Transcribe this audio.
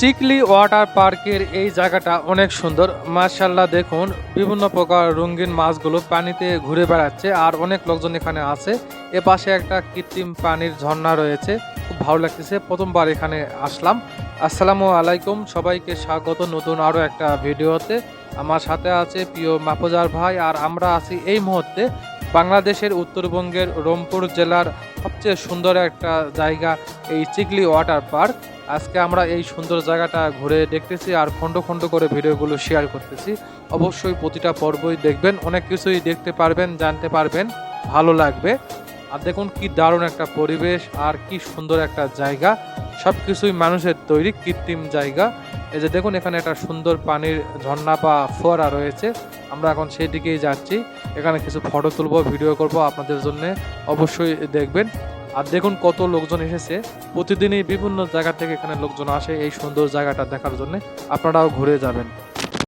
Chikli water পার্কের এই জায়গাটা অনেক সুন্দর। মাশাআল্লাহ, দেখুন বিভিন্ন প্রকার রঙিন মাছগুলো পানিতে ঘুরে বেড়াচ্ছে আর অনেক লোকজন এখানে আছে। এ পাশে একটা কৃত্রিম পানির ঝর্ণা রয়েছে, খুব ভালো লাগতেছে। প্রথমবার এখানে আসলাম। আসসালামু আলাইকুম, সবাইকে স্বাগত নতুন আরও একটা ভিডিওতে। আমার সাথে আছে প্রিয় মাহফুজার ভাই, আর আমরা আছি এই মুহূর্তে বাংলাদেশের উত্তরবঙ্গের রংপুর জেলার সবচেয়ে সুন্দর একটা জায়গা, এই চিকলি ওয়াটার পার্ক। আজকে আমরা এই সুন্দর জায়গাটা ঘুরে দেখতেছি আর খন্ড খন্ড করে ভিডিওগুলো শেয়ার করতেছি। অবশ্যই প্রতিটা পর্বই দেখবেন, অনেক কিছুই দেখতে পারবেন, জানতে পারবেন, ভালো লাগবে। আর দেখুন কি দারুণ একটা পরিবেশ আর কি সুন্দর একটা জায়গা। সব কিছুই মানুষের তৈরি কৃত্রিম জায়গা। এই যে দেখুন, এখানে একটা সুন্দর পানির ঝর্ণা বা ফোয়ারা রয়েছে। আমরা এখন সেই দিকেই যাচ্ছি। এখানে কিছু ফটো তুলবো, ভিডিও করব আপনাদের জন্য, অবশ্যই দেখবেন। আর দেখুন কত লোকজন এসেছে, প্রতিদিনই বিভিন্ন জায়গা থেকে এখানে লোকজন আসে এই সুন্দর জায়গাটা দেখার জন্য। আপনারাও ঘুরে যাবেন।